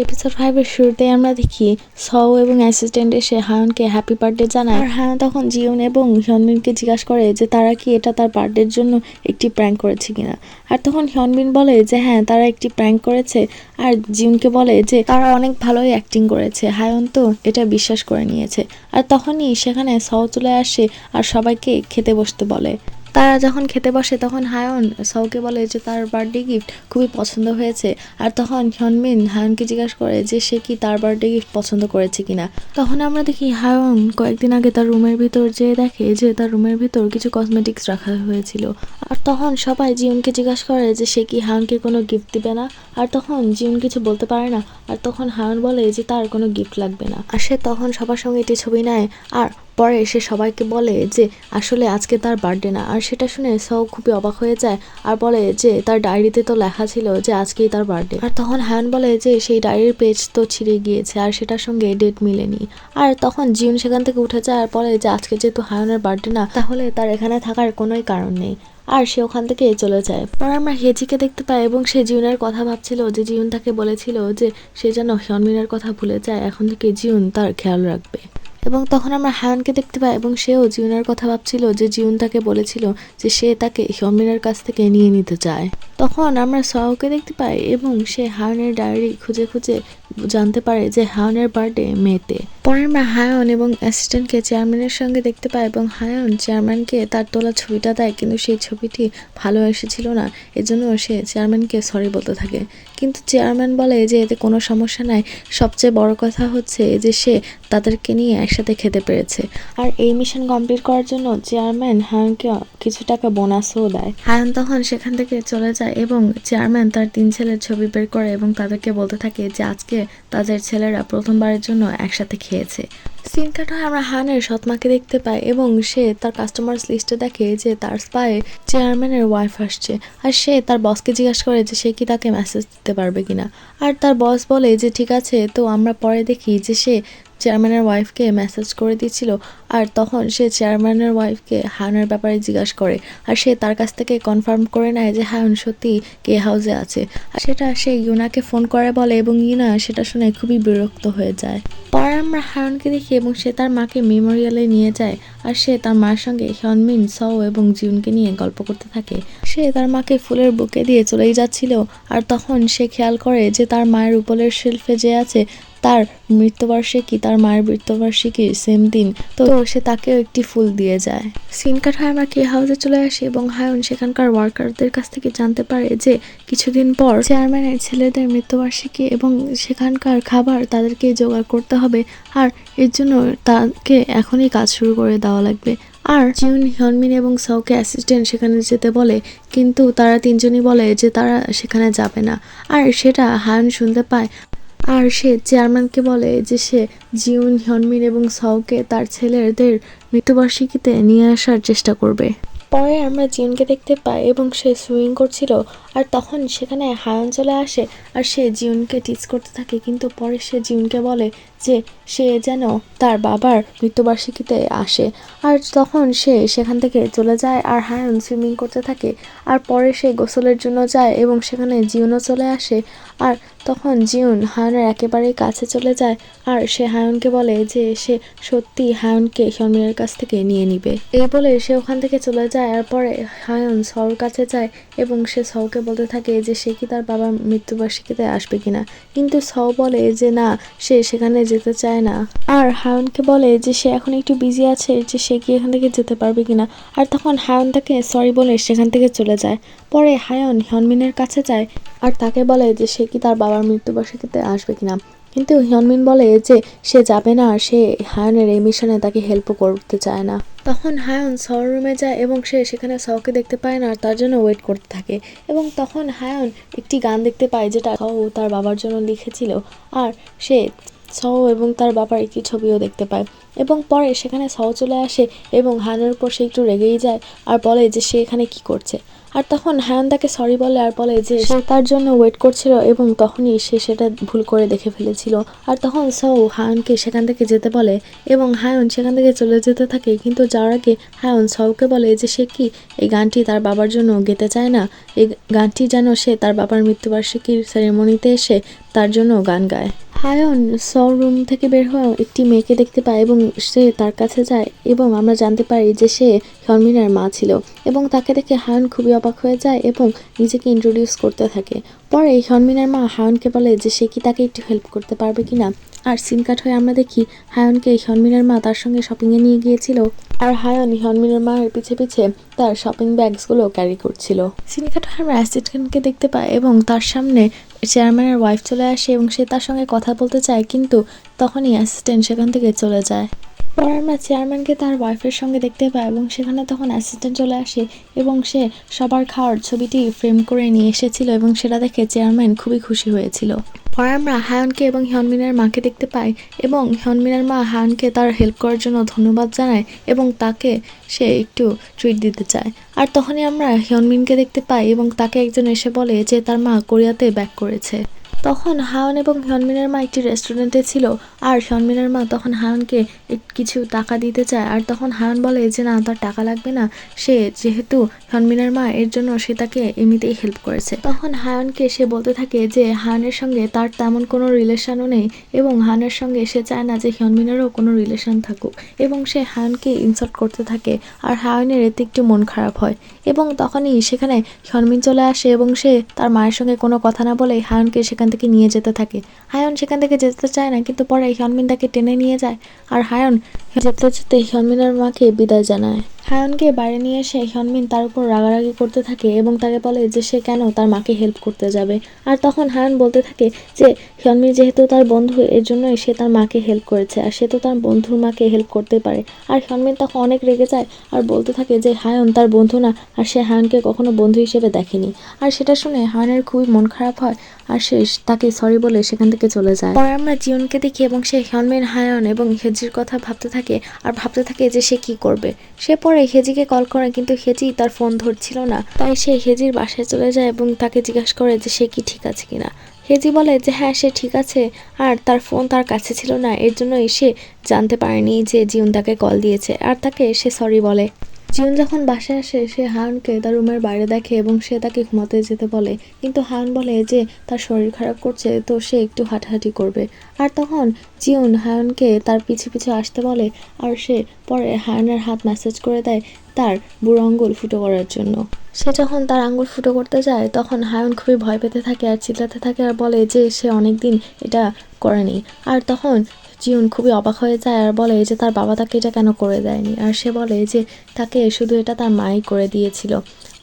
Episode 5 এর শুরুতেই আমরা দেখি সও এবং অ্যাসিস্ট্যান্ট এসে হায়নকে হ্যাপি বার্থডে জানায়। আর হায়ন তখন জিউন এবং হিয়নবিনকে জিজ্ঞাসা করে যে তারা কি এটা তার বার্থডের জন্য একটি প্র্যাঙ্ক করেছে কিনা। আর তখন হিয়নবিন বলে যে হ্যাঁ, তারা একটি প্র্যাঙ্ক করেছে। আর জিউনকে বলে যে তারা অনেক ভালোই অ্যাক্টিং করেছে। হায়ন তো এটা বিশ্বাস করে নিয়েছে। আর তখনই সেখানে সও চলে আসে আর সবাইকে খেতে বসতে বলে। তারা যখন খেতে বসে তখন হায়ন সওকে বলে যে তার বার্থডে গিফট খুবই পছন্দ হয়েছে। আর তখন হিয়নবিন হায়নকে জিজ্ঞাসা করে যে সে কি তার বার্থডে গিফট পছন্দ করেছে কিনা। তখন আমরা দেখি হায়ন কয়েকদিন আগে তার রুমের ভিতর যেয়ে দেখে যে তার রুমের ভিতর কিছু কসমেটিক্স রাখা হয়েছিল। আর তখন সবাই জিউনকে জিজ্ঞাসা করে যে সে কি হায়নকে কোনো গিফট দিবে না। আর তখন জিউন কিছু বলতে পারে না। আর তখন হায়ন বলে যে তার কোনো গিফট লাগবে না। আর সে তখন সবার সঙ্গে একটি ছবি নেয়। আর পরে সে সবাইকে বলে যে আসলে আজকে তার বার্থডে না। আর সেটা শুনে সও খুবই অবাক হয়ে যায় আর বলে যে তার ডায়েরিতে তো লেখা ছিল যে আজকেই তার বার্থডে। আর তখন হায়ন বলে যে সেই ডায়েরির পেজ তো ছিঁড়ে গিয়েছে আর সেটার সঙ্গে ডেট মিলেনি। আর তখন জিউন সেখান থেকে উঠে যায় আর বলে যে আজকে যেহেতু হায়নের বার্থডে না, তাহলে তার এখানে থাকার কোনোই কারণ নেই। আর সে ওখান থেকে চলে যায়। পরে আমরা হেজিকে দেখতে পাই এবং সে জিউনের কথা ভাবছিল যে জিউন তাকে বলেছিল যে সে যেন হিয়নমিনের কথা ভুলে যায়, এখন থেকে জিউন তার খেয়াল রাখবে। এবং তখন আমরা হায়নকে দেখতে পাই এবং সেও জিউনের কথা ভাবছিল যে জিউন তাকে বলেছিল যে সে তাকে হিয়নমিনের কাছ থেকে নিয়ে নিতে চায়। তখন আমরা সওকে দেখতে পাই এবং সে হায়নের ডায়েরি খুঁজে খুঁজে জানতে পারে যে হায়নের বার্থডে মেতে। পরে আমরা হায়ন এবং অ্যাসিস্ট্যান্টকে চেয়ারম্যানের সঙ্গে দেখতে পাই এবং হায়ন চেয়ারম্যানকে তার তোলা ছবিটা দেয়, কিন্তু সেই ছবিটি ভালো এসেছিল না, এজন্য সে চেয়ারম্যানকে সরি বলতে থাকে। কিন্তু চেয়ারম্যান বলে যে এতে কোনো সমস্যা নাই, সবচেয়ে বড় কথা হচ্ছে যে সে তাদেরকে নিয়ে একসাথে খেতে পেরেছে। আর এই মিশন কমপ্লিট করার জন্য চেয়ারম্যান হায়নকে কিছু টাকা বোনাসও দেয়। হায়ন তখন সেখান থেকে চলে যায় এবং চেয়ারম্যান তার 3 ছেলের ছবি বের করে এবং তাদেরকে বলতে থাকে যে আজকে তাদের ছেলেরা প্রথমবারের জন্য একসাথে খেয়েছে। সিন কাট হয় আমরা হায়নের সৎমাকে দেখতে পাই এবং সে তার কাস্টমার্স লিস্টে দেখে যে তার স্পায়ে চেয়ারম্যানের ওয়াইফ আসছে। আর সে তার বসকে জিজ্ঞাসা করে যে সে কি তাকে মেসেজ দিতে পারবে কিনা। আর তার বস বলে যে ঠিক আছে। তো আমরা পরে দেখি যে সে চেয়ারম্যানের ওয়াইফকে মেসেজ করে দিয়েছিল। আর তখন সে চেয়ারম্যানের ওয়াইফকে হায়নের ব্যাপারে জিজ্ঞাসা করে আর সে তার কাছ থেকে কনফার্ম করে নেয় যে হায়ন সত্যি কে হাউসে আছে। আর সেটা সে ইউনাকে ফোন করে বলে এবং ইউনা সেটা শুনে খুবই বিরক্ত হয়ে যায়। পরে আমরা হায়নকে দেখি এবং সে তার মাকে মেমোরিয়ালে নিয়ে যায় আর সে তার মার সঙ্গে হিয়নমিন, সও এবং জিউনকে নিয়ে গল্প করতে থাকে। সে তার মাকে ফুলের বুকে দিয়ে চলেই যাচ্ছিল আর তখন সে খেয়াল করে যে তার মায়ের উপরের শেলফে যে আছে তার মৃত্যুবার্ষিকী, তার মায়ের মৃত্যুবার্ষিকী সেম দিন। তো সে তাকেও একটি ফুল দিয়ে যায়। সিন কাট হয় আমরা কে হাউসে চলে আসি এবং হায়ন সেখানকার ওয়ার্কারদের কাছ থেকে জানতে পারে যে কিছুদিন পর চেয়ারম্যানের ছেলেদের মৃত্যুবার্ষিকী এবং সেখানকার খাবার তাদেরকে জোগাড় করতে হবে। আর এর জন্য তাকে এখনই কাজ শুরু করে দেওয়া লাগবে। আর জিউন, হিয়নমিন এবং সওকে অ্যাসিস্ট্যান্ট সেখানে যেতে বলে, কিন্তু তারা তিনজনই বলে যে তারা সেখানে যাবে না। আর সেটা হায়ন শুনতে পায়। আর সে চেয়ারম্যানকে বলে যে সে জিউন, হিয়নমিন এবং সওকে তার ছেলেদের মৃত্যুবার্ষিকীতে নিয়ে আসার চেষ্টা করবে। পরে আমরা জিউনকে দেখতে পাই এবং সে সুইং করছিল। আর তখন সেখানে হায়ন চলে আসে আর সে জিউনকে টিচ করতে থাকে, কিন্তু পরে সে জিউনকে বলে যে সে যেন তার বাবার মৃত্যুবার্ষিকীতে আসে। আর তখন সে সেখান থেকে চলে যায় আর হায়ন সুইমিং করতে থাকে। আর পরে সে গোসলের জন্য যায় এবং সেখানে জিউনও চলে আসে। আর তখন জিউন হায়নের একেবারেই কাছে চলে যায় আর সে হায়নকে বলে যে সে সত্যি হায়নকে হিয়নমিনের কাছ থেকে নিয়ে নিবে। এই বলে সে ওখান থেকে চলে যায়। আর পরে হায়ন সওর কাছে যায় এবং সে সওকে বলতে থাকে যে সে কি তার বাবার মৃত্যুবার্ষিকীতে আসবে কিনা, কিন্তু সও বলে যে না, সে সেখানে যেতে চায় না। আর হায়নকে বলে যে সে এখন একটু বিজি আছে, যে সে কি এখান থেকে যেতে পারবে কিনা। আর তখন হায়ন তাকে সরি বলে সেখান থেকে চলে যায়। পরে হায়ন হিয়নমিনের কাছে যায় আর তাকে বলে যে সে কি তার বাবার মৃত্যুবার্ষিকীতে আসবে কিনা, কিন্তু হিয়নমিন বলে যে সে যাবে না আর সে হায়নের এই মিশনে তাকে হেল্পও করতে চায় না। তখন হায়ন সওর রুমে যায় এবং সে সেখানে সওকে দেখতে পায় না আর তার জন্য ওয়েট করতে থাকে। এবং তখন হায়ন একটি গান দেখতে পায় যেটা সও তার বাবার জন্য লিখেছিল। আর সে সও এবং তার বাবার একটি ছবিও দেখতে পায়। এবং পরে সেখানে সও চলে আসে এবং হায়নের উপর সে একটু রেগেই যায় আর বলে যে সে এখানে কি করছে। আর তখন হায়ান তাকে সরি বলে আর বলে যে সে তার জন্য ওয়েট করছিল এবং তখনই সে সেটা ভুল করে দেখে ফেলেছিল। আর তখন সৌ হায়ানকে সেখান থেকে যেতে বলে এবং হায়ান সেখান থেকে চলে যেতে থাকে, কিন্তু যাওয়ার আগে হায়ান সৌকে বলে যে সে কি এই গানটি তার বাবার জন্য গেতে চায় না, এই গানটি যেন সে তার বাবার মৃত্যুবার্ষিকীর সেরেমনিতে এসে তার জন্য গান গায়। হায়ন সর রুম থেকে বের হয়ে একটি মেয়েকে দেখতে পায় এবং সে তার কাছে যায় এবং আমরা জানতে পারি যে সে হনমিনের মা ছিল এবং তাকে দেখে হায়ন খুবই অবাক হয়ে যায় এবং নিজেকে ইন্ট্রোডিউস করতে থাকে। পরে হনমিনের মা হায়নকে বলে যে সে কি তাকে একটু হেল্প করতে পারবে কিনা। আর সিন কাট হয়ে আমরা দেখি হায়নকে হনমিনের মা তার সঙ্গে শপিংয়ে নিয়ে গিয়েছিল আর হায়ন হনমিনের মায়ের পিছে পিছে তার শপিং ব্যাগসগুলো ক্যারি করছিল। সিন কাট হয়ে আমরা অ্যাসিস্ট্যান্টকে দেখতে পাই এবং তার সামনে চেয়ারম্যানের ওয়াইফ চলে আসে এবং সে তার সঙ্গে কথা বলতে চায়, কিন্তু তখনই অ্যাসিস্ট্যান্ট সেখান থেকে চলে যায়। পরে আমরা চেয়ারম্যানকে তার ওয়াইফের সঙ্গে দেখতে পাই এবং সেখানে তখন অ্যাসিস্ট্যান্ট চলে আসে এবং সে সবার খাওয়ার ছবিটি ফ্রেম করে নিয়ে এসেছিল এবং সেটা দেখে চেয়ারম্যান খুবই খুশি হয়েছিল। পরে আমরা হায়নকে এবং হনমিনের মাকে দেখতে পাই এবং হনমিনের মা হায়নকে তার হেল্প করার জন্য ধন্যবাদ জানায় এবং তাকে সে একটু ট্রিট দিতে চায়। আর তখনই আমরা হনমিনকে দেখতে পাই এবং তাকে একজন এসে বলে যে তার মা কোরিয়াতে ব্যাক করেছে। তখন হায়ন এবং হনমিনের মা একটি রেস্টুরেন্টে ছিল আর হনমিনের মা তখন হায়নকে কিছু টাকা দিতে চায় আর তখন হায়ন বলে যে না, তার টাকা লাগবে না, সে যেহেতু হনমিনের মা এর জন্য সে তাকে এমনিতেই হেল্প করেছে। তখন হায়নকে সে বলতে থাকে যে হায়নের সঙ্গে তার তেমন কোনো রিলেশনও নেই এবং হায়নের সঙ্গে সে চায় না যে হনমিনেরও কোনো রিলেশন থাকুক এবং সে হায়নকে ইনসাল্ট করতে থাকে আর হায়নের এতে একটু মন খারাপ হয় এবং তখনই সেখানে হনমিন চলে আসে এবং সে তার মায়ের সঙ্গে কোনো কথা না বলে হায়নকে সেখান থেকে নিয়ে যেতে থাকে। হায়ন সেখান থেকে যেতে চায় না, কিন্তু পরে হনমিন তাকে টেনে নিয়ে যায় আর হায়ন যেতে যেতে হনমিনের মাকে বিদায় জানায়। হায়নকে বাইরে নিয়ে এসে হনমিন তার উপর রাগারাগি করতে থাকে এবং তাকে বলে যে সে কেন তার মাকে হেল্প করতে যাবে। আর তখন হায়ন বলতে থাকে যে হনমিন যেহেতু তার বন্ধু এর জন্যই সে তার মাকে হেল্প করেছে আর সে তো তার বন্ধুর মাকে হেল্প করতে পারে। আর হনমিন তখন অনেক রেগে যায় আর বলতে থাকে যে হায়ন তার বন্ধু না আর সে হায়নকে কখনো বন্ধু হিসেবে দেখেনি। আর সেটা শুনে হায়নের খুবই মন খারাপ হয় আর সে তাকে সরি বলে সেখান থেকে চলে যায়। পরে আমরা জিউনকে দেখি এবং সে হনমিন, হায়ন এবং হেজির কথা ভাবতে থাকে আর ভাবতে থাকে যে সে কি করবে। সে পরে হেজিকে কল করে কিন্তু হেজি তার ফোন ধরছিল না, তাই সে হেজির বাসায় চলে যায় এবং তাকে জিজ্ঞাসা করে যে সে কি ঠিক আছে কিনা। হেজি বলে যে হ্যাঁ সে ঠিক আছে আর তার ফোন তার কাছে ছিল না, এর জন্যই সে জানতে পারেনি যে জিউন তাকে কল দিয়েছে আর তাকে সে সরি বলে। জিউন যখন বাসায় আসে সে হায়নকে তার রুমের বাইরে দেখে এবং সে তাকে ঘুমাতে যেতে বলে, কিন্তু হায়ন বলে যে তার শরীর খারাপ করছে তো সে একটু হাঁটাহাঁটি করবে। আর তখন জিউন হায়নকে তার পিছু পিছু আসতে বলে আর সে পরে হায়নের হাত ম্যাসাজ করে দেয় তার বুড়ো আঙ্গুল ফুটো করার জন্য। সে যখন তার আঙ্গুল ফুটো করতে যায় তখন হায়ন খুবই ভয় পেতে থাকে আর চিল্লাতে থাকে আর বলে যে সে অনেকদিন এটা করেনি। আর তখন জিউন খুবই অবাক হয়ে যায় আর বলে যে তার বাবা তাকে এটা কেন করে দেয়নি, আর সে বলে যে তাকে শুধু এটা তার মাই করে দিয়েছিল।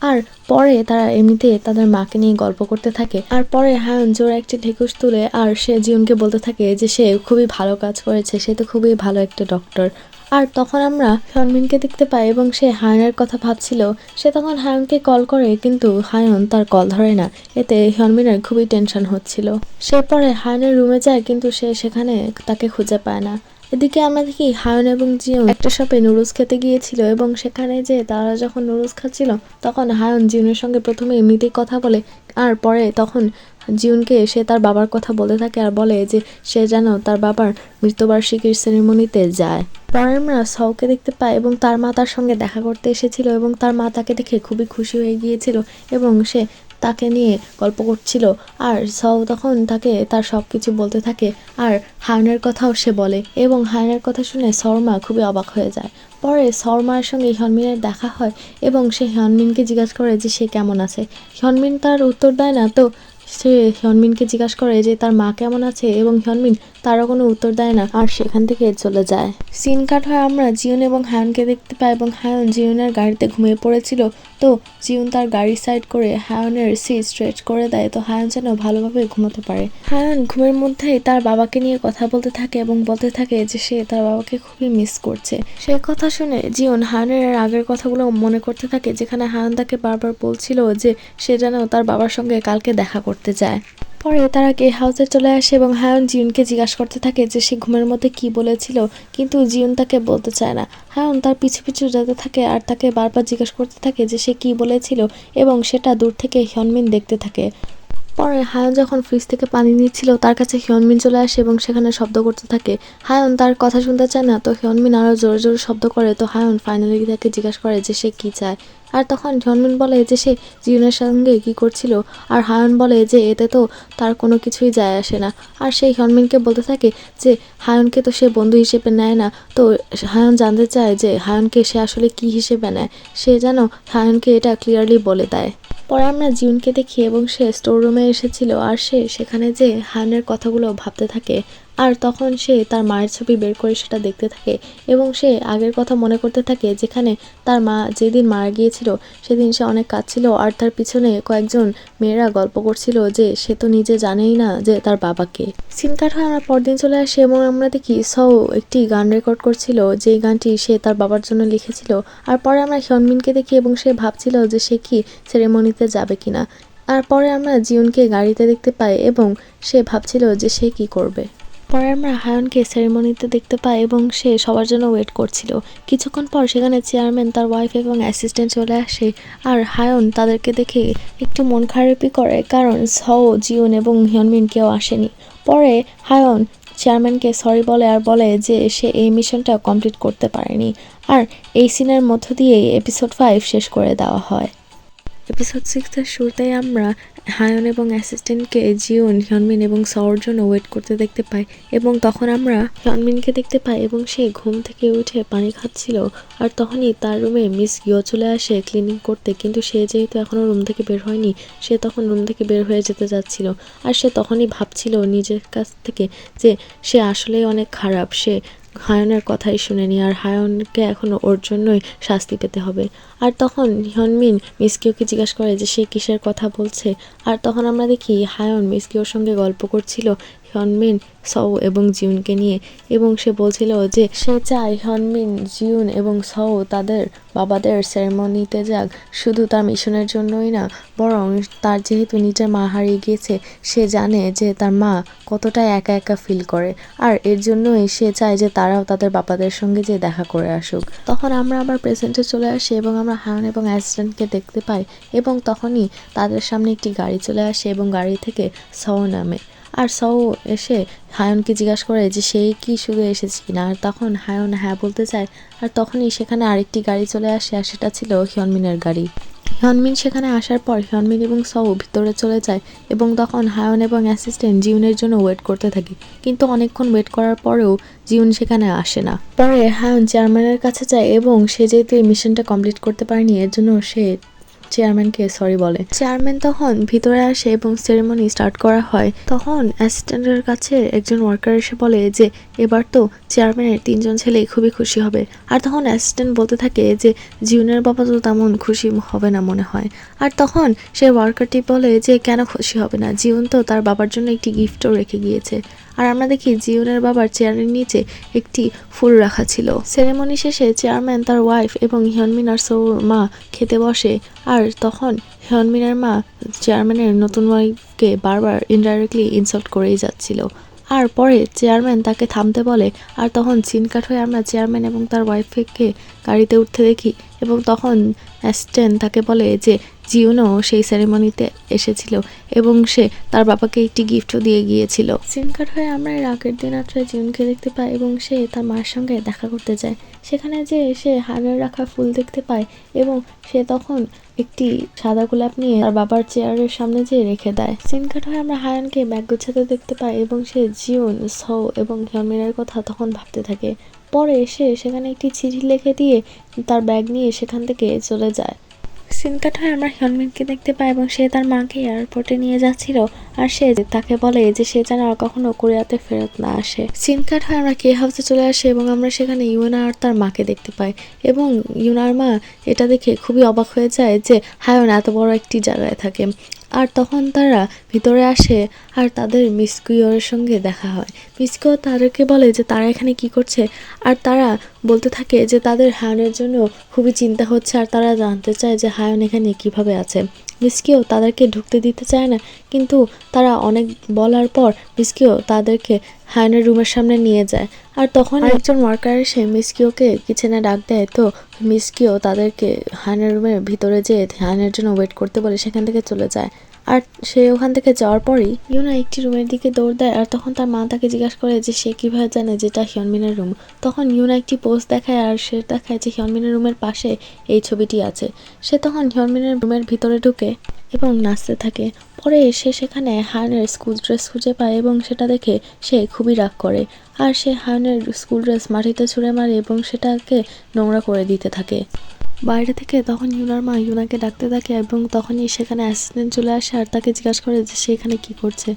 আর পরে তারা এমনিতে তাদের মাকে নিয়ে গল্প করতে থাকে আর পরে হায়ন জোরে একটি ঢেকুস তুলে আর সে জিউনকে বলতে থাকে যে সে খুবই ভালো কাজ করেছে, সে তো খুবই ভালো একটা ডক্টর। আর তখন আমরা হনমিনকে দেখতে পাই এবং সে হায়নের কথা ভাবছিল। সে তখন হায়নকে কল করে কিন্তু হায়ন তার কল ধরে না, এতে হনমিনের খুবই টেনশন হচ্ছিল। সে পরে হায়নের রুমে যায় কিন্তু সে সেখানে তাকে খুঁজে পায় না। এদিকে আমরা দেখি হায়ন এবং জিউন একটা শপে নুডলস খেতে গিয়েছিল এবং সেখানে যে তারা যখন নুডলস খাচ্ছিল তখন হায়ন জিউনের সঙ্গে প্রথমে এমনিতেই কথা বলে আর পরে তখন জিউনকে সে তার বাবার কথা বলতে থাকে আর বলে যে সে যেন তার বাবার মৃত্যুবার্ষিকীর সেরেমনিতে যায়। পরে আমরা সৌকে দেখতে পাই এবং তার মা তার সঙ্গে দেখা করতে এসেছিল এবং তার মা তাকে দেখে খুবই খুশি হয়ে গিয়েছিল এবং সে তাকে নিয়ে গল্প করছিল আর সৌ তখন তাকে তার সব কিছু বলতে থাকে আর হায়নের কথাও সে বলে এবং হায়নের কথা শুনে সৌর মা খুবই অবাক হয়ে যায়। পরে সৌর মায়ের সঙ্গে হনমিনের দেখা হয় এবং সে হনমিনকে জিজ্ঞাসা করে যে সে কেমন আছে। হনমিন তার উত্তর দেয় না, তো সে হনমিনকে জিজ্ঞাসা করে যে তার মা কেমন আছে এবং হনমিন তারও কোনো উত্তর দেয় না আর সেখান থেকে চলে যায়। সিন কাট হয় আমরা জিউন এবং হায়নকে দেখতে পাই এবং হায়ন জিউনের গাড়িতে ঘুমিয়ে পড়েছিল, তো জিউন তার গাড়ি সাইড করে হায়নের সিট স্ট্রেচ করে দেয় তো হায়ন যেন ভালোভাবে ঘুমাতে পারে। হায়ন ঘুমের মধ্যেই তার বাবাকে নিয়ে কথা বলতে থাকে এবং বলতে থাকে যে সে তার বাবাকে খুবই মিস করছে। সে কথা শুনে জিউন হায়নের আগের কথাগুলো মনে করতে থাকে যেখানে হায়ন তাকে বারবার বলছিল যে সে যেন তার বাবার সঙ্গে কালকে দেখা করতে যায়। পরে তারা গে হাউসে চলে আসে এবং হায়ন জিউনকে জিজ্ঞাসা করতে থাকে যে সে ঘুমের মধ্যে কি বলেছিল, কিন্তু জিউন তাকে বলতে চায় না। হায়ন তার পিছু পিছু যেতে থাকে আর তাকে বারবার জিজ্ঞাসা করতে থাকে যে সে কি বলেছিল এবং সেটা দূর থেকে হিয়নমিন দেখতে থাকে। পরে হায়ন যখন ফ্রিজ থেকে পানি নিচ্ছিল তার কাছে হিয়নমিন চলে আসে এবং সেখানে শব্দ করতে থাকে। হায়ন তার কথা শুনতে চায় না, তো হিয়নমিন আরও জোরে জোরে শব্দ করে। তো হায়ন ফাইনালি তাকে জিজ্ঞাসা করে যে সে কি চায়। আর তখন হিয়নমিন বলে যে সে জিউনের সঙ্গে কি করছিল, আর হায়ন বলে যে এতে তো তার কোনো কিছুই যায় আসে না। আর সেই হিয়নমিনকে বলতে থাকে যে হায়নকে তো সে বন্ধু হিসেবে নেয় না। তো হায়ন জানতে চায় যে হায়নকে সে আসলে কি হিসেবে নেয়, সে যেন হায়নকে এটা ক্লিয়ারলি বলে দেয়। পরে আমরা জিউনকে দেখি এবং সে স্টোর রুমে এসেছিল আর সে সেখানে যে হায়নের কথাগুলো ভাবতে থাকে। আর তখন সে তার মায়ের ছবি বের করে সেটা দেখতে থাকে এবং সে আগের কথা মনে করতে থাকে যেখানে তার মা যেদিন মারা গিয়েছিল সেদিন সে অনেক কাঁদছিল আর তার পিছনে কয়েকজন মেয়েরা গল্প করছিল যে সে তো নিজে জানেই না যে তার বাবাকে। সিন কাট হয়ে আমরা পরদিন চলে আসি এবং আমরা দেখি সৌ একটি গান রেকর্ড করছিল, যেই গানটি সে তার বাবার জন্য লিখেছিল। আর পরে আমরা হিয়নমিনকে দেখি এবং সে ভাবছিল যে সে কি সেরেমনিতে যাবে কিনা। আর পরে আমরা জিউনকে গাড়িতে দেখতে পাই এবং সে ভাবছিল যে সে কি করবে। পরে আমরা হায়নকে সেরেমনিতে দেখতে পাই এবং সে সবার জন্য ওয়েট করছিল। কিছুক্ষণ পর সেখানে চেয়ারম্যান, তার ওয়াইফ এবং অ্যাসিস্ট্যান্ট চলে আসে। আর হায়ন তাদেরকে দেখে একটু মন খারাপই করে, কারণ সও, জিউন এবং হিয়নমিন কেউ আসেনি। পরে হায়ন চেয়ারম্যানকে সরি বলে আর বলে যে সে এই মিশনটা কমপ্লিট করতে পারেনি। আর এই সিনের মধ্য দিয়ে এপিসোড 5 শেষ করে দেওয়া হয়। এপিসোড 6-এর শুরুতেই আমরা হায়ন এবং অ্যাসিস্ট্যান্টকে জিউন, হিয়নমিন এবং সওর জন্য ওয়েট করতে দেখতে পাই এবং তখন আমরা হিয়নমিনকে দেখতে পাই এবং সে ঘুম থেকে উঠে পানি খাচ্ছিল। আর তখনই তার রুমে মিস ইয়ো চলে আসে ক্লিনিং করতে, কিন্তু সে যেহেতু এখনও রুম থেকে বের হয়নি, সে তখন রুম থেকে বের হয়ে যেতে যাচ্ছিল। আর সে তখনই ভাবছিল নিজের কাছ থেকে যে সে আসলেই অনেক খারাপ, সে হায়নের কথাই শুনেনি আর হায়নকে এখন ওর জন্যই শাস্তি পেতে হবে। আর তখন হিয়নমিন মিসকিওকে জিজ্ঞাসা করে যে সে কিসের কথা বলছে। আর তখন আমরা দেখি হায়ন মিসকিওর সঙ্গে গল্প করছিল হিয়নমিন, সৌ এবং জিউনকে নিয়ে, এবং সে বলছিল যে সে চায় হিয়নমিন, জিউন এবং সৌ তাদের বাবাদের সেরেমনিতে যাক, শুধু তার মিশনের জন্যই না, বরং তার যেহেতু নিজের মা হারিয়ে গিয়েছে, সে জানে যে তার মা কতটা একা একা ফিল করে, আর এর জন্যই সে চায় যে তারাও তাদের বাবাদের সঙ্গে যে দেখা করে আসুক। তখন আমরা আবার প্রেজেন্টে চলে আসি এবং আমরা হায়ন এবং অ্যাসিস্ট্যান্টকে দেখতে পাই এবং তখনই তাদের সামনে একটি গাড়ি চলে আসে এবং গাড়ি থেকে সৌ নামে। আর সৌ এসে হায়নকে জিজ্ঞাসা করে যে সেই কি শুধু এসেছে কিনা, আর তখন হায়ন হ্যাঁ বলতে চায়। আর তখনই সেখানে আরেকটি গাড়ি চলে আসে আর সেটা ছিল হিয়নমিনের গাড়ি। হিয়নমিন সেখানে আসার পর হিয়নমিন এবং সৌ ভিতরে চলে যায় এবং তখন হায়ন এবং অ্যাসিস্ট্যান্ট জিউনের জন্য ওয়েট করতে থাকে, কিন্তু অনেকক্ষণ ওয়েট করার পরেও জিউন সেখানে আসে না। পরে হায়ন চেয়ারম্যানের কাছে যায় এবং সে যেহেতু এই মিশনটা কমপ্লিট করতে পারেনি এর জন্য সে চেয়ারম্যানকে সরি বলে। চেয়ারম্যান তখন ভিতরে আসে এবং সেরেমনি স্টার্ট করা হয়। তখন অ্যাসিস্ট্যান্টের কাছে একজন ওয়ার্কার এসে বলে যে এবার তো চেয়ারম্যানের 3জন ছেলে খুবই খুশি হবে। আর তখন অ্যাসিস্ট্যান্ট বলতে থাকে যে জিউনের বাবা তো তেমন খুশি হবে না মনে হয়। আর তখন সে ওয়ার্কারটি বলে যে কেন খুশি হবে না, জিউন তো তার বাবার জন্য একটি গিফটও রেখে গিয়েছে। আর আমরা দেখি জিউনের বাবার চেয়ারের নিচে একটি ফুল রাখা ছিল। সেরেমনি শেষে চেয়ারম্যান, তার ওয়াইফ এবং হিয়নমিন আর সৌর মা খেতে বসে। আর তখন হিয়নমিনের মা চেয়ারম্যানের নতুন ওয়াইফকে বারবার ইনডাইরেক্টলি ইনসাল্ট করেই যাচ্ছিল। আর পরে চেয়ারম্যান তাকে থামতে বলে। আর তখন সিন কাট হয়ে আমরা চেয়ারম্যান এবং তার ওয়াইফকে গাড়িতে উঠতে দেখি এবং তখন অ্যাসিস্ট্যান্ট তাকে বলে যে জিউনও সেই সেরেমনিতে এসেছিল এবং সে তার বাবাকে একটি গিফটও দিয়ে গিয়েছিল। সিন কাট হয়ে আমরা এর আগের দিন রাত্রে জিউনকে দেখতে পাই এবং সে তার মায়ের সঙ্গে দেখা করতে যায়। সেখানে যে সে হাড়ের রাখা ফুল দেখতে পায় এবং সে তখন একটি সাদা গোলাপ নিয়ে তার বাবার চেয়ারের সামনে যেয়ে রেখে দেয়। সিন কাট হয়ে আমরা হায়ানকে ব্যাগ গোছাতে দেখতে পাই এবং সে জিউন, সৌ এবং হিয়নমিনের কথা তখন ভাবতে থাকে। পরে সে সেখানে একটি চিঠি লিখে দিয়ে তার ব্যাগ নিয়ে সেখান থেকে চলে যায়। সিন কাট হয়ে আমরা হিয়নমিনকে দেখতে পাই এবং সে তার মাকে এয়ারপোর্টে নিয়ে যাচ্ছিল আর সে তাকে বলে যে সে যেন আর কখনো কোরিয়াতে ফেরত না আসে। সিন কাট হয়ে আমরা কে হাউসে চলে আসি এবং আমরা সেখানে ইউনা আর তার মাকে দেখতে পাই এবং ইউনার মা এটা দেখে খুবই অবাক হয়ে যায় যে হায়ন এত বড় একটি জায়গায় থাকে। আর তখন তারা ভিতরে আসে আর তাদের মিসকিওর সঙ্গে দেখা হয়। মিসকিও তাদেরকে বলে যে তারা এখানে কি করছে, আর তারা বলতে থাকে যে তাদের হায়নের জন্য খুবই চিন্তা হচ্ছে আর তারা জানতে চায় যে হায়ন এখানে কিভাবে আছে। মিসকিও তাদেরকে ঢুকতে দিতে চায় না, কিন্তু তারা অনেক বলার পর মিসকিও তাদেরকে হায়ানের রুমের সামনে নিয়ে যায়। আর তখন একজন ওয়ার্কার এসে মিসকিওকে কিচেনে ডাক দেয়। তো মিসকিও তাদেরকে হায়ানের রুমের ভিতরে যেয়ে হায়ানের জন্য ওয়েট করতে বলে সেখান থেকে চলে যায়। আর সে ওখান থেকে যাওয়ার পরই ইউনা একটি রুমের দিকে দৌড় দেয়। আর তখন তার মা তাকে জিজ্ঞাসা করে যে সে কিভাবে জানে যেটা হিয়নমিনের রুম। তখন ইউনা একটি পোস্ট দেখায় আর সে দেখায় যে হিয়নমিনের রুমের পাশে এই ছবিটি আছে। সে তখন হিয়নমিনের রুমের ভিতরে ঢুকে এবং নাচতে থাকে। পরে সে সেখানে হায়ানের স্কুল ড্রেস খুঁজে পায় এবং সেটা দেখে সে খুবই রাগ করে। আর সে হায়ানের স্কুল ড্রেস মাটিতে ছুঁড়ে মারে এবং সেটাকে নোংরা করে দিতে থাকে। বাইরে থেকে তখন ইউনার মা ইউনাকে ডাকতে থাকে এবং তখনই সেখানে অ্যাসিস্ট্যান্ট চলে আসে আর তাকে জিজ্ঞাসা করে যে সে এখানে কী করছে।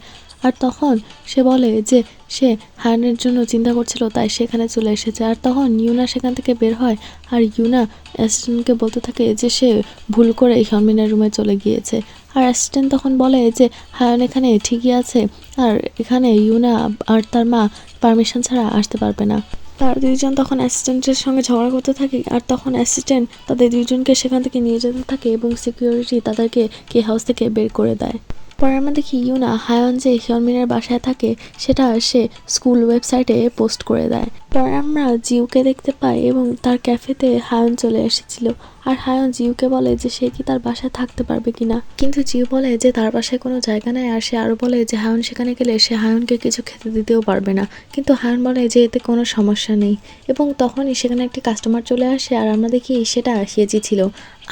আর তখন সে বলে যে সে হায়ানের জন্য চিন্তা করছিল তাই সেখানে চলে এসেছে। আর তখন ইউনা সেখান থেকে বের হয় আর ইউনা অ্যাসিস্ট্যান্টকে বলতে থাকে যে সে ভুল করে হিয়নমিনের রুমে চলে গিয়েছে। আর অ্যাসিস্ট্যান্ট তখন বলে যে হায়ান এখানে ঠিকই আছে আর এখানে ইউনা আর তার মা পারমিশন ছাড়া আসতে পারবে না। তার দুইজন তখন অ্যাসিস্ট্যান্টের সঙ্গে ঝগড়া করতে থাকে। আর তখন অ্যাসিস্ট্যান্ট তাদের দুইজনকে সেখান থেকে নিয়ে যেতে থাকে এবং সিকিউরিটি তাদেরকে কে হাউস থেকে বের করে দেয়। পরে আমরা দেখি ইউনা হায়ান যে হিয়নমিনের বাসায় থাকে সেটা সে স্কুল ওয়েবসাইটে পোস্ট করে দেয়। পরে আমরা জিউকে দেখতে পাই এবং তার ক্যাফেতে হায়ান চলে এসেছিল। আর হায়ান জিউকে বলে যে সে কি তার বাসায় থাকতে পারবে কিনা, কিন্তু জিউ বলে যে তার বাসায় কোনো জায়গা নেই। আর সে আরও বলে যে হায়ান সেখানে গেলে সে হায়ানকে কিছু খেতে দিতেও পারবে না, কিন্তু হায়ান বলে যে এতে কোনো সমস্যা নেই। এবং তখনই সেখানে একটি কাস্টমার চলে আসে আর আমরা দেখি সেটা হেজি ছিল।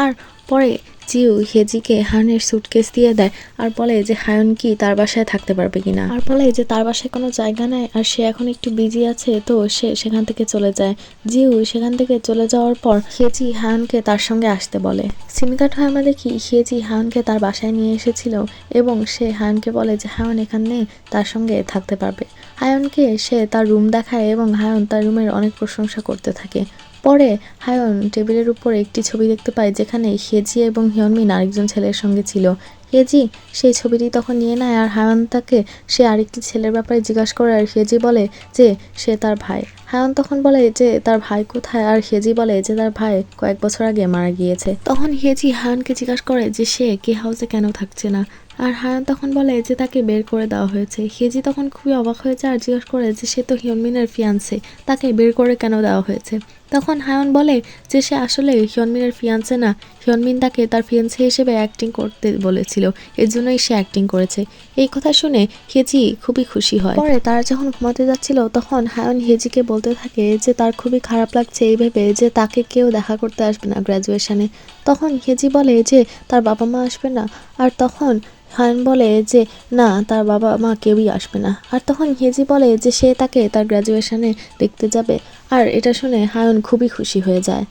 আর পরে জিউ হেজিকে হায়ানের সুটকেস দিয়ে দেয় আর বলে যে হায়ান কি তার বাসায় থাকতে পারবে কিনা। আর বলে যে তার বাসায় কোনো জায়গা নেই আর সে এখন একটু বিজি আছে, তো সে সেখান থেকে চলে যায়। জিউ সেখান থেকে চলে যাওয়ার পর হেজি হায়ানকে তার সঙ্গে আসতে বলে। সিন কাট হয়ে আমরা দেখি হেজি হায়ানকে তার বাসায় নিয়ে এসেছিল এবং সে হায়ানকে বলে যে হায়ান এখানে তার সঙ্গে থাকতে পারবে। হায়ানকে সে তার রুম দেখায় এবং হায়ান তার রুমের অনেক প্রশংসা করতে থাকে। পরে হায়ান টেবিলের উপর একটি ছবি দেখতে পায় যেখানে হেজি এবং হিয়নমিন আরেকজন ছেলের সঙ্গে ছিল। হেজি সেই ছবিটি তখন নিয়ে নেয় আর হায়ান তাকে সে আরেকটি ছেলের ব্যাপারে জিজ্ঞাসা করে আর হেজি বলে যে সে তার ভাই। হায়ান তখন বলে যে তার ভাই কোথায় আর হেজি বলে যে তার ভাই কয়েক বছর আগে মারা গিয়েছে। তখন হেজি হায়ানকে জিজ্ঞাসা করে যে সে কে হাউসে কেন থাকছে না। আর হায়ান তখন বলে যে তাকে বের করে দেওয়া হয়েছে। হেজি তখন খুবই অবাক হয়ে যায় আর জিজ্ঞাসা করে যে সে তো হিয়নমিনের ফিয়ান্সে, তাকে বের করে কেন দেওয়া হয়েছে। তখন হায়ান বলে যে সে আসলে হিয়নমিনের ফিয়ান্সে না, হিয়নমিন তাকে তার ফিয়ান্সে হিসেবে অ্যাক্টিং করতে বলেছিল, এর জন্যই সে অ্যাক্টিং করেছে। এই কথা শুনে হেজি খুবই খুশি হয়। পরে তারা যখন ঘুমাতে যাচ্ছিল তখন হায়ান হেজিকে বলতে থাকে যে তার খুবই খারাপ লাগছে এই ভেবে যে তাকে কেউ দেখা করতে আসবে না গ্র্যাজুয়েশনে। তখন হেজি বলে যে তার বাবা মা আসবে না। আর তখন হায়ান বলে যে না, তার বাবা মা কেউই আসবে না। আর তখন হেজি বলে যে সে তাকে তার গ্র্যাজুয়েশনে দেখতে যাবে। আর এটা শুনে হায়ান খুবই খুশি হয়ে যায়।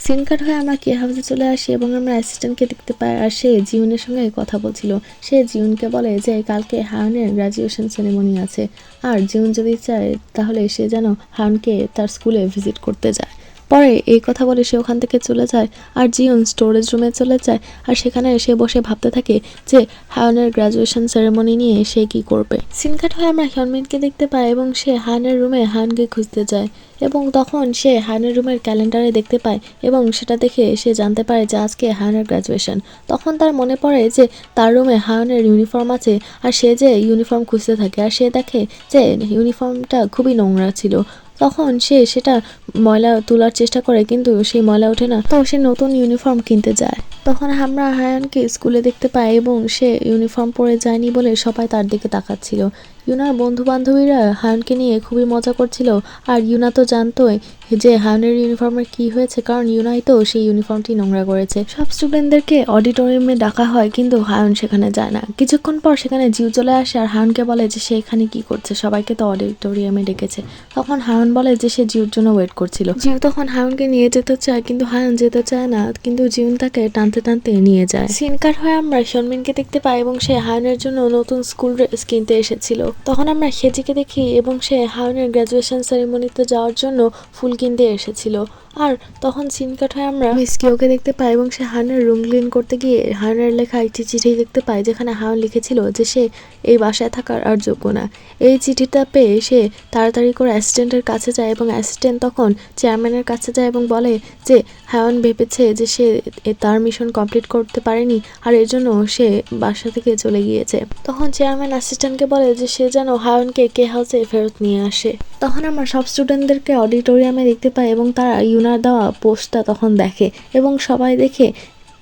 সিন কাট হয়ে আমরা কে হাউসে চলে আসি এবং আমরা অ্যাসিস্ট্যান্টকে দেখতে পাই আর সে জিউনের সঙ্গে কথা বলছিল। সে জিউনকে বলে যে কালকে হায়ানের গ্র্যাজুয়েশন সেরেমনি আছে আর জিউন যদি চায় তাহলে সে যেন হায়ানকে তার স্কুলে ভিজিট করতে যায়। পরে এই কথা বলে সে ওখান থেকে চলে যায় আর জিউন স্টোরেজ রুমে চলে যায় আর সেখানে সে বসে ভাবতে থাকে যে হায়ানের গ্র্যাজুয়েশন সেরেমনি নিয়ে সে কি করবে। সিন কাট হয়ে আমরা হিয়নমিনকে দেখতে পাই এবং সে হায়ানের রুমে হায়ানকে খুঁজতে যায় এবং তখন সে হায়ানের রুমের ক্যালেন্ডারে দেখতে পায় এবং সেটা দেখে সে জানতে পারে যে আজকে হায়ানের গ্র্যাজুয়েশন। তখন তার মনে পড়ে যে তার রুমে হায়ানের ইউনিফর্ম আছে আর সে যে ইউনিফর্ম খুঁজতে থাকে আর সে দেখে যে ইউনিফর্মটা খুবই নোংরা ছিল। তখন সে সেটা ময়লা তোলার চেষ্টা করে কিন্তু সেই ময়লা ওঠে না, তো সে নতুন ইউনিফর্ম কিনতে যায়। তখন আমরা হায়ানকে স্কুলে দেখতে পাই এবং সে ইউনিফর্ম পরে যায়নি বলে সবাই তার দিকে তাকাচ্ছিল। ইউনার বন্ধু বান্ধবীরা হায়ানকে নিয়ে খুবই মজা করছিল আর ইউনা তো জানতোই যে হায়ানের ইউনিফর্মের কি হয়েছে, কারণ ইউনাই তো সেই ইউনিফর্মটি নোংরা করেছে। সব স্টুডেন্টদেরকে অডিটোরিয়ামে ডাকা হয় কিন্তু হায়ান সেখানে যায় না। কিছুক্ষণ পর সেখানে জিউ চলে আসে আর হায়ানকে বলে যে সে এখানে কি করছে, সবাইকে তো অডিটোরিয়ামে ডেকেছে। তখন হায়ান বলে যে সে জিউর জন্য ওয়েট করছিল। জিউ তখন হায়ানকে নিয়ে যেতে চায় কিন্তু হায়ান যেতে চায় না, কিন্তু জিউন তাকে টানতে টানতে নিয়ে যায়। সিন কাট হয়ে আমরা হিয়নমিনকে দেখতে পাই এবং সে হায়ানের জন্য নতুন স্কুল ড্রেস কিনতে এসেছিল। তখন আমরা হেজিকে দেখি এবং সে হায়নের গ্র্যাজুয়েশন সেরেমনিতে যাওয়ার জন্য ফুল কিনতে এসেছিল। আর তখন সিন কাট হয়ে আমরা মিস কিওকে দেখতে পাই এবং সে হায়নের রুম ক্লিন করতে গিয়ে হায়নের লেখা একটি চিঠি দেখতে পাই, যেখানে হায়ন লিখেছিল যে সে এই বাসায় থাকার আর যোগ্য না। এই চিঠিটা পেয়ে সে তাড়াতাড়ি করে অ্যাসিস্ট্যান্টের কাছে যায় এবং অ্যাসিস্ট্যান্ট তখন চেয়ারম্যানের কাছে যায় এবং বলে যে হায়ন ভেবেছে যে সে তার মিশন কমপ্লিট করতে পারেনি আর এর জন্য সে বাসা থেকে চলে গিয়েছে। তখন চেয়ারম্যান অ্যাসিস্ট্যান্টকে বলে যে সে যেন হায়নকে কে হাউসে ফেরত নিয়ে আসে। তখন আমরা সব স্টুডেন্টদেরকে অডিটোরিয়ামে দেখতে পাই এবং তারা ইউনার দেওয়া পোস্টটা তখন দেখে এবং সবাই দেখে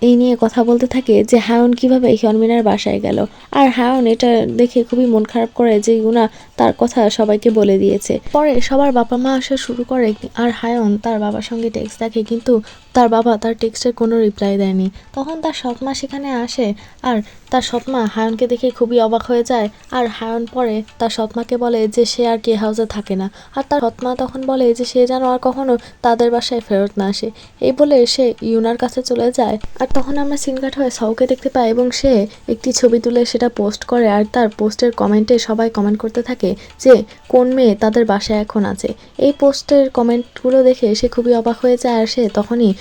এই নিয়ে কথা বলতে থাকে যে হায়ন কিভাবে হিয়নমিনের বাসায় গেল। আর হায়ন এটা দেখে খুবই মন খারাপ করে যে ইউনা তার কথা সবাইকে বলে দিয়েছে। পরে সবার বাবা মা আসা শুরু করে আর হায়ন তার বাবার সঙ্গে টেক্সট দেখে, কিন্তু তার বাবা তার টেক্সটের কোনো রিপ্লাই দেয়নি। তখন তার সৎমা সেখানে আসে আর তার সৎমা হায়নকে দেখে খুবই অবাক হয়ে যায়। আর হায়ন পরে তার সৎমাকে বলে যে সে আর কে হাউসে থাকে না। আর তার সৎমা তখন বলে যে সে যেন আর কখনো তাদের বাসায় ফেরত না আসে। এই বলে সে ইউনার কাছে চলে যায়। আর তখন আমরা সিন কাট হয়ে সাউকে দেখতে পাই এবং সে একটি ছবি তুলে সেটা পোস্ট করে আর তার পোস্টের কমেন্টে সবাই কমেন্ট করতে থাকে যে কোন মেয়ে তাদের বাসায় এখন আছে। এই পোস্টের কমেন্টগুলো দেখে সে খুবই অবাক হয়ে যায় আর সে তখনই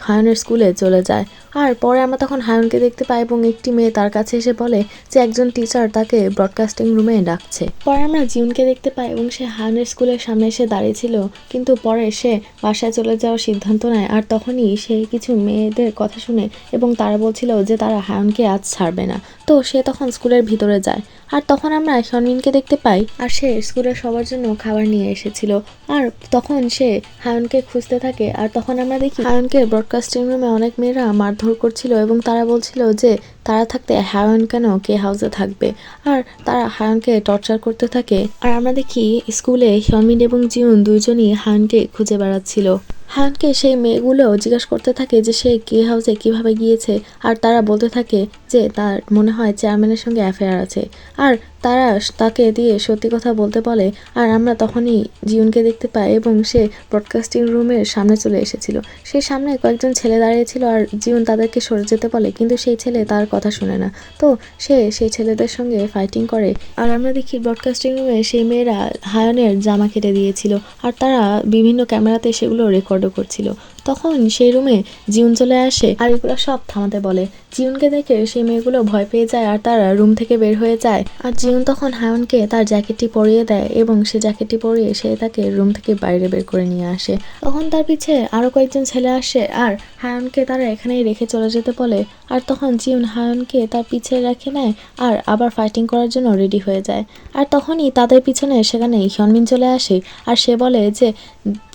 হায়নের স্কুলে চলে যায়। আর পরে আমরা তখন হায়নকে দেখতে পাই এবং একটি মেয়ে তার কাছে এসে বলে যে একজন টিচার তাকে ব্রডকাস্টিং রুমে ডাকছে। পরে আমরা জিউনকে দেখতে পাই এবং সে হায়নের স্কুলের সামনে এসে দাঁড়িয়েছিল, কিন্তু পরে সে বাসায় চলে যাওয়ার সিদ্ধান্ত নেয়। আর তখনই সে কিছু মেয়েদের কথা শুনে এবং তারা বলছিল যে তারা হায়নকে আজ ছাড়বে না, তো সে তখন স্কুলের ভিতরে যায়। আর তখন আমরা হিয়নমিনকে দেখতে পাই আর সে স্কুলের সবার জন্য খাবার নিয়ে এসেছিল। আর তখন সে হায়নকে খুঁজতে থাকে আর তখন আমরা দেখি হায়নকে ব্রডকাস্টিং রুমে অনেক মেয়েরা মারধর করছিল এবং তারা বলছিল যে তারা থাকতে হায়ন কেন কে হাউসে থাকবে। আর তারা হায়নকে টর্চার করতে থাকে। আর আমরা দেখি স্কুলে হিয়নমিন এবং জিউন দুইজনই হায়নকে খুঁজে বেড়াচ্ছিল। হায়নকে সেই মেয়েগুলো জিজ্ঞাসা করতে থাকে যে সে কে হাউসে কিভাবে গিয়েছে। আর তারা বলতে থাকে যে তার মনে হয় চেয়ারম্যানের সঙ্গে অ্যাফেয়ার আছে। আর তারা তাকে দিয়ে সত্যি কথা বলতে বলে। আর আমরা তখনই জিউনকে দেখতে পাই এবং সে ব্রডকাস্টিং রুমের সামনে চলে এসেছিল। সেই সামনে কয়েকজন ছেলে দাঁড়িয়েছিল আর জিউন তাদেরকে সরে যেতে বলে, কিন্তু সেই ছেলে তার কথা শুনে না। তো সে সেই ছেলেদের সঙ্গে ফাইটিং করে। আর আমরা দেখি ব্রডকাস্টিং রুমে সেই মেয়েরা হায়নের জামা কেটে দিয়েছিল আর তারা বিভিন্ন ক্যামেরাতে সেগুলো রেকর্ডও করছিল। তখন সেই রুমে জিউন চলে আসে আর এগুলো সব থামাতে বলে। জিউনকে দেখে সেই মেয়েগুলো ভয় পেয়ে যায় আর তারা রুম থেকে বের হয়ে যায়। আর জিউন তখন হায়নকে তার জ্যাকেটটি পরিয়ে দেয় এবং সে জ্যাকেটটি পরিয়ে সে তাকে রুম থেকে বাইরে বের করে নিয়ে আসে। তখন তার পিছে আরো কয়েকজন ছেলে আসে আর হায়নকে তারা এখানেই রেখে চলে যেতে বলে। আর তখন জিউন হায়নকে তার পিছে রেখে নেয় আর আবার ফাইটিং করার জন্য রেডি হয়ে যায়। আর তখনই তাদের পিছনে সেখানে হিয়নমিন চলে আসে আর সে বলে যে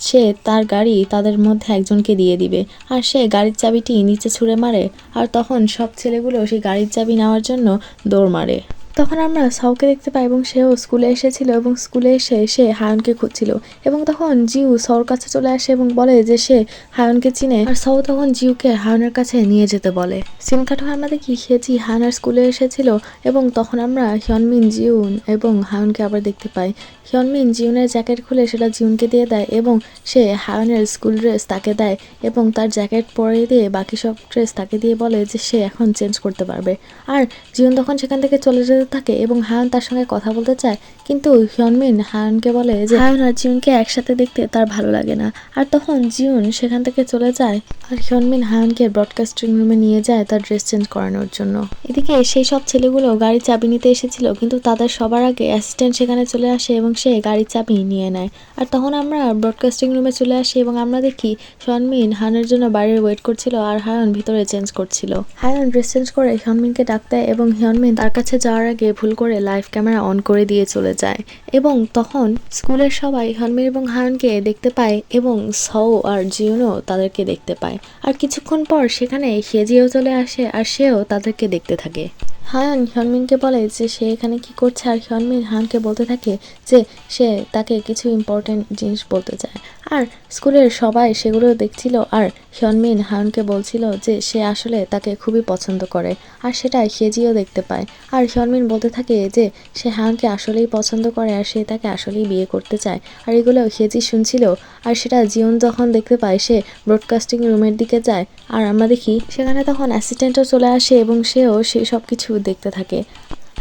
সে তার গাড়ি তাদের মধ্যে একজনকে দিয়ে দিবে। আর সে গাড়ির চাবিটি নিচে ছুঁড়ে মারে আর তখন সব ছেলেগুলো সেই গাড়ির চাবি নেওয়ার জন্য দৌড় মারে। তখন আমরা সাউকে দেখতে পাই এবং সেও স্কুলে এসেছিল এবং স্কুলে এসে সে হায়নকে খুঁজছিল এবং তখন জিউ সাউর কাছে চলে আসে এবং বলে যে সে হায়নকে চিনে। আর সাউ তখন জিউকে হায়নের কাছে নিয়ে যেতে বলে। সিন কাট হয়ে আমরা দেখি হেজি হায়নের স্কুলে এসেছিল এবং তখন আমরা হিয়নমিন, জিউন এবং হায়নকে আবার দেখতে পাই। হিয়নমিন জিউনের জ্যাকেট খুলে সেটা জিউনকে দিয়ে দেয় এবং সে হায়নের স্কুল ড্রেস তাকে দেয় এবং তার জ্যাকেট পরে দিয়ে বাকি সব ড্রেস তাকে দিয়ে বলে যে সে এখন চেঞ্জ করতে পারবে। আর জিউন তখন সেখান থেকে চলে যেতে থাকে এবং হায়ন তার সঙ্গে কথা বলতে চায়, কিন্তু হিয়নমিন হায়নকে বলে যে হায়ন আর জিউনকে একসাথে দেখতে তার ভালো লাগে না। আর তখন জিউন সেখান থেকে চলে যায় আর হিয়নমিন হায়নকে ব্রডকাস্টিং রুমে নিয়ে যায় তার ড্রেস চেঞ্জ করানোর জন্য। এদিকে সেই সব ছেলেগুলো গাড়ির চাবি নিতে এসেছিল, কিন্তু তাদের সবার আগে অ্যাসিস্ট্যান্ট সেখানে চলে আসে এবং সে গাড়ির চাবি নিয়ে নেয়। আর তখন আমরা ব্রডকাস্টিং রুমে চলে আসি এবং আমরা দেখি হিয়নমিন হায়নের জন্য বাইরে ওয়েট করছিল আর হায়ন ভিতরে চেঞ্জ করছিল। হায়ন ড্রেস চেঞ্জ করে হিয়নমিনকে ডাক দেয় এবং হিয়নমিন তার কাছে যাওয়ার আগে ভুল করে লাইভ ক্যামেরা অন করে দিয়ে চলে যায়। এবং তখন স্কুলের সবাই হিয়নমিন এবং হায়নকে দেখতে পায় এবং সাও আর জিউনও তাদেরকে দেখতে পায়। আর কিছুক্ষণ পর সেখানে হেজিও চলে আসে আর সেও তাদেরকে দেখতে থাকে। হায়ন হিয়নমিনকে বলে যে সে এখানে কি করছে আর হিয়নমিন হায়নকে বলতে থাকে যে সে তাকে কিছু ইম্পর্টেন্ট জিনিস বলতে চায়। আর স্কুলের সবাই সেগুলো দেখছিল আর হিয়নমিন হায়নকে বলছিল যে সে আসলে তাকে খুবই পছন্দ করে আর সেটা হেজিও দেখতে পায়। আর হিয়নমিন বলতে থাকে যে সে হায়নকে আসলেই পছন্দ করে আর সে তাকে আসলেই বিয়ে করতে চায়। আর এগুলো হেজি শুনছিল আর সেটা জিউন যখন দেখতে পায় সে ব্রডকাস্টিং রুমের দিকে যায়। আর আমরা দেখি সেখানে তখন অ্যাসিস্ট্যান্টও চলে আসে এবং সেও সেই সব কিছু দেখতে থাকে।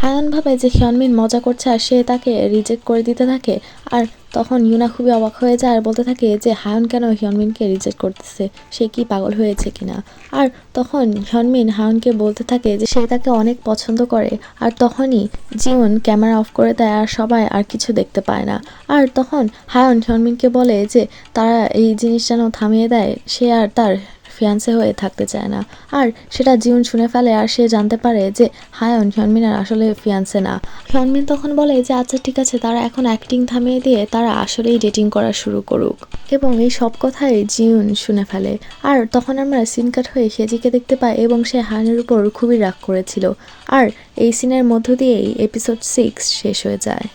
হায়ান ভাবে যে হিয়নমিন মজা করছে আর সে তাকে রিজেক্ট করে দিতে থাকে। আর তখন ইউনা খুবই অবাক হয়ে যায় আর বলতে থাকে যে হায়ন কেন হিয়নমিনকে রিজেক্ট করতেছে, সে কি পাগল হয়েছে কিনা। আর তখন হিয়নমিন হায়নকে বলতে থাকে যে সে তাকে অনেক পছন্দ করে। আর তখনই জিউন ক্যামেরা অফ করে দেয় আর সবাই আর কিছু দেখতে পায় না। আর তখন হায়ন হিয়নমিনকে বলে যে তারা এই জিনিস যেন থামিয়ে দেয়, সে আর তার ফিয়ান্সে হয়ে থাকতে চায় না। আর সেটা জিউন শুনে ফেলে আর সে জানতে পারে যে হায়ন হিয়নমিনের আসলে ফিয়ান্সে না। হিয়নমিন তখন বলে যে আচ্ছা ঠিক আছে, তারা এখন অ্যাক্টিং থামিয়ে দিয়ে তারা আসলেই ডেটিং করা শুরু করুক। এবং এই সব কথাই জিউন শুনে ফেলে। আর তখন আমরা সিন কাট হয়ে সেজিকে দেখতে পাই এবং সে হায়নের উপর খুবই রাগ করেছিল। আর এই সিনের মধ্য দিয়েই এপিসোড 6 শেষ হয়ে যায়।